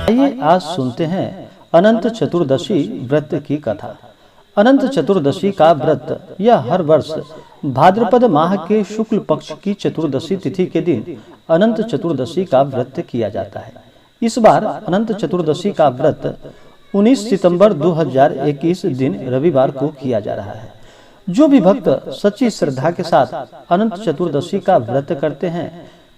आइए आज सुनते हैं अनंत चतुर्दशी व्रत की कथा। अनंत चतुर्दशी का व्रत यह हर वर्ष भाद्रपद माह के शुक्ल पक्ष की चतुर्दशी तिथि के दिन अनंत चतुर्दशी का व्रत किया जाता है। इस बार अनंत चतुर्दशी का व्रत 19 सितंबर 2021 दिन रविवार को किया जा रहा है। जो भी भक्त सच्ची श्रद्धा के साथ अनंत चतुर्दशी का व्रत करते हैं,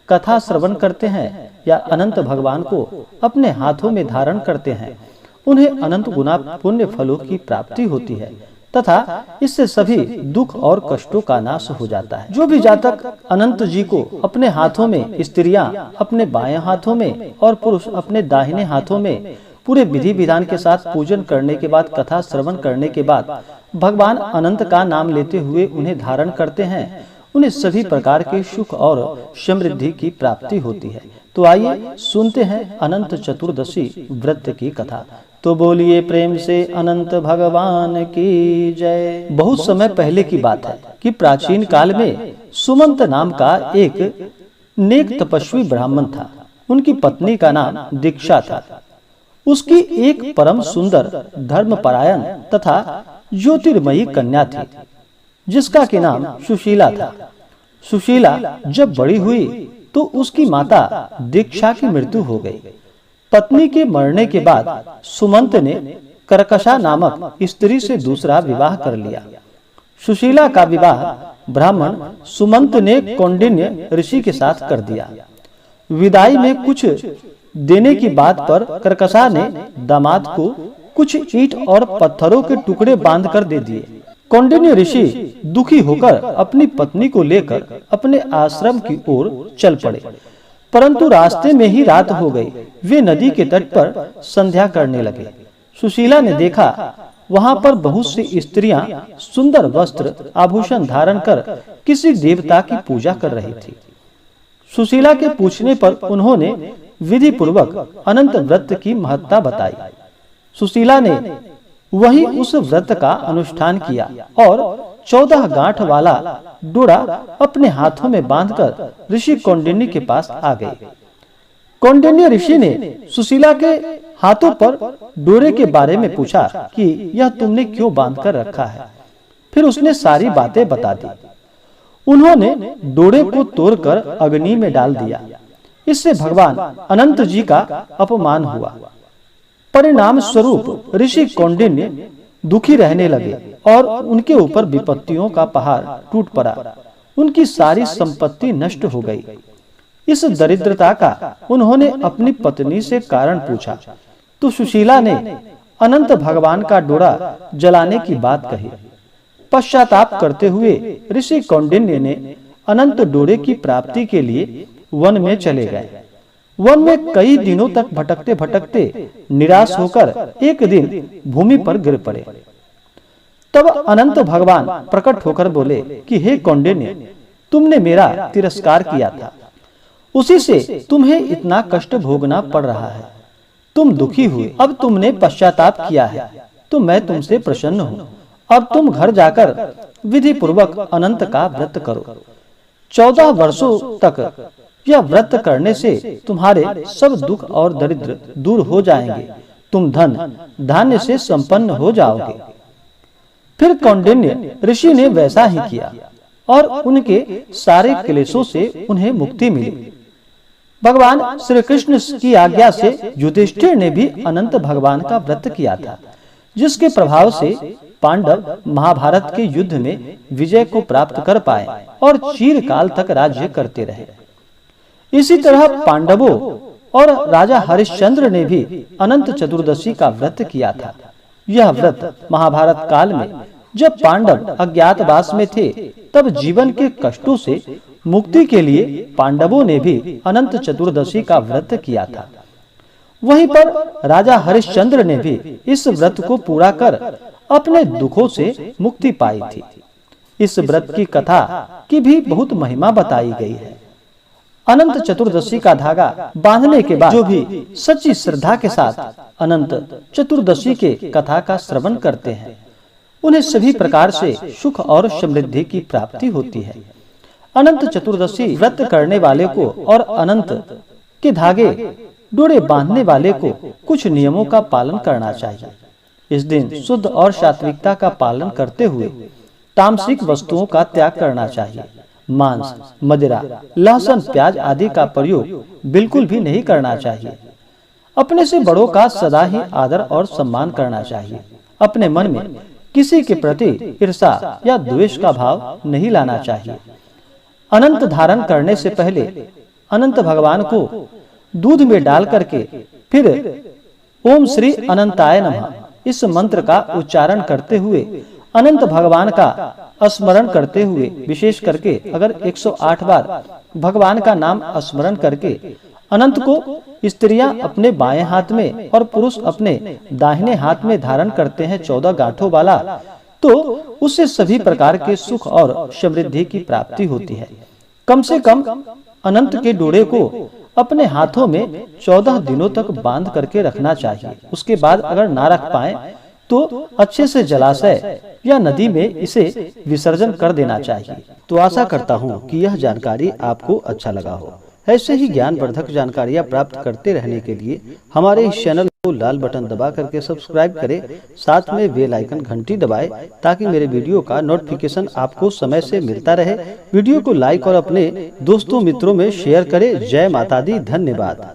कथा श्रवण करते हैं या अनंत भगवान को अपने हाथों में धारण करते हैं, उन्हें अनंत गुना पुण्य फलों की प्राप्ति होती है तथा इससे सभी दुख और कष्टों का नाश हो जाता है। जो भी जातक अनंत जी को अपने हाथों में, स्त्रियां अपने बाएं हाथों में और पुरुष अपने दाहिने हाथों में पूरे विधि विधान के साथ पूजन करने के बाद, कथा श्रवण करने के बाद भगवान अनंत का नाम लेते हुए उन्हें धारण करते हैं, उन्हें सभी प्रकार के सुख और समृद्धि की प्राप्ति होती है। तो आइए सुनते हैं अनंत चतुर्दशी व्रत की कथा। तो बोलिए प्रेम से अनंत भगवान की जय। बहुत समय पहले की बात है कि प्राचीन काल में सुमंत नाम का एक नेक तपस्वी ब्राह्मण था। उनकी पत्नी का नाम दीक्षा था। उसकी एक परम सुंदर, धर्मपरायण तथा ज्योतिर्मयी कन्या थी, जिसका के नाम सुशीला था। सुशीला जब बड़ी हुई तो उसकी माता दीक्षा की मृत्यु हो गई। पत्नी के मरने के बाद सुमंत ने कर्कशा नामक स्त्री से दूसरा विवाह कर लिया। सुशीला का विवाह ब्राह्मण सुमंत ने कौंडिन्य ऋषि के साथ कर दिया। विदाई में कुछ देने की बात पर कर्कशा ने दामाद को कुछ ईंट और पत्थरों के टुकड़े बांधकर दे दिए। कौंडिन्य ऋषि दुखी होकर अपनी पत्नी को लेकर अपने आश्रम की ओर चल पड़े, परंतु रास्ते में ही रात हो गई। वे नदी के तट पर संध्या करने लगे। सुशीला ने देखा वहां पर बहुत सी स्त्रियां सुंदर वस्त्र आभूषण धारण कर किसी देवता की पूजा कर रही थी। सुशीला के पूछने पर उन्होंने विधि पूर्वक अनंत व्रत की महत्ता बताई। सुशीला ने वही उस व्रत का अनुष्ठान किया और 14 गांठ वाला डोरा अपने हाथों में बांधकर ऋषि कौंडिन्य के पास आ गए। कौंडिन्य ऋषि ने सुशीला के हाथों पर डोरे के बारे में पूछा कि यह तुमने क्यों बांधकर रखा है। फिर उसने सारी बातें बता दी। उन्होंने डोरे को तोड़कर अग्नि में डाल दिया। इससे भगवान अनंत जी का अपमान हुआ। परिणाम स्वरूप ऋषि कौंडिन्य दुखी रहने लगे और उनके ऊपर विपत्तियों का पहाड़ टूट पड़ा। उनकी सारी संपत्ति नष्ट हो गई। इस दरिद्रता का उन्होंने अपनी पत्नी से कारण पूछा तो सुशीला ने अनंत भगवान का डोरा जलाने की बात कही। पश्चाताप करते हुए ऋषि कौंडिन्य ने अनंत डोरे की प्राप्ति के लिए वन में चले गए। वन में कई दिनों तक भटकते भटकते निराश होकर एक दिन भूमि पर गिर पड़े। तब अनंत भगवान प्रकट होकर बोले कि हे कौंडिन्य, तुमने मेरा तिरस्कार किया था, उसी से तुम्हें इतना कष्ट भोगना पड़ रहा है। तुम दुखी हुए, अब तुमने पश्चाताप किया है तो मैं तुमसे प्रसन्न हूँ। अब तुम घर जाकर विधि पूर्वक अनंत का व्रत करो। 14 वर्षों तक यह व्रत करने से तुम्हारे सब दुख और दरिद्र दूर हो जाएंगे। तुम धन धान्य से संपन्न हो जाओगे। फिर कौंडिन्य ऋषि ने वैसा ही किया और उनके सारे क्लेशों से उन्हें मुक्ति मिली। भगवान श्री कृष्ण की आज्ञा से युधिष्ठिर ने भी अनंत भगवान का व्रत किया था, जिसके प्रभाव से पांडव महाभारत के युद्ध में विजय को प्राप्त कर पाए और चिरकाल तक राज्य करते रहे। इसी तरह पांडवों और राजा हरिश्चंद्र ने भी अनंत चतुर्दशी का व्रत किया था। यह व्रत महाभारत काल में जब पांडव अज्ञातवास में थे, तब जीवन के कष्टों से मुक्ति के लिए पांडवों ने भी अनंत चतुर्दशी का व्रत किया था। वहीं पर राजा हरिश्चंद्र ने भी इस व्रत को पूरा कर अपने दुखों से मुक्ति पाई थी। इस व्रत की कथा की भी बहुत महिमा बताई गई है। अनंत चतुर्दशी का धागा बांधने के बाद जो भी सच्ची श्रद्धा के साथ अनंत चतुर्दशी के कथा का श्रवण करते हैं, उन्हें सभी प्रकार से सुख और समृद्धि की प्राप्ति होती है। अनंत चतुर्दशी व्रत करने वाले को और अनंत के धागे डोरे बांधने वाले को कुछ नियमों का पालन करना चाहिए। इस दिन शुद्ध और सात्विकता का पालन करते हुए तामसिक वस्तुओं का त्याग करना चाहिए। मांस, मदिरा, लहसुन, प्याज आदि का प्रयोग बिल्कुल भी नहीं करना चाहिए। अपने से बड़ों का सदा ही आदर और सम्मान करना चाहिए। अपने मन में किसी के प्रति ईर्ष्या या द्वेष का भाव नहीं लाना चाहिए। अनंत धारण करने से पहले अनंत भगवान को दूध में डाल करके फिर ओम श्री अनंताय नमः इस मंत्र का उच्चारण करते हुए अनंत भगवान का स्मरण करते हुए, विशेष करके अगर 108 बार भगवान का नाम स्मरण करके अनंत को स्त्रियां अपने बाएं हाथ में और पुरुष अपने दाहिने हाथ में धारण करते हैं 14 गांठों वाला, तो उससे सभी प्रकार के सुख और समृद्धि की प्राप्ति होती है। कम से कम अनंत के डोरे को अपने हाथों में 14 दिनों तक बांध करके रखना चाहिए। उसके बाद अगर ना रख पाए तो अच्छे से जलाशय या नदी में इसे विसर्जन कर देना चाहिए। तो आशा करता हूँ कि यह जानकारी आपको अच्छा लगा हो। ऐसे ही ज्ञानवर्धक जानकारियाँ प्राप्त करते रहने के लिए हमारे इस चैनल को लाल बटन दबा करके सब्सक्राइब करें, साथ में बेल आइकन घंटी दबाएं ताकि मेरे वीडियो का नोटिफिकेशन आपको समय से मिलता रहे। वीडियो को लाइक और अपने दोस्तों मित्रों में शेयर करें। जय माता दी। धन्यवाद।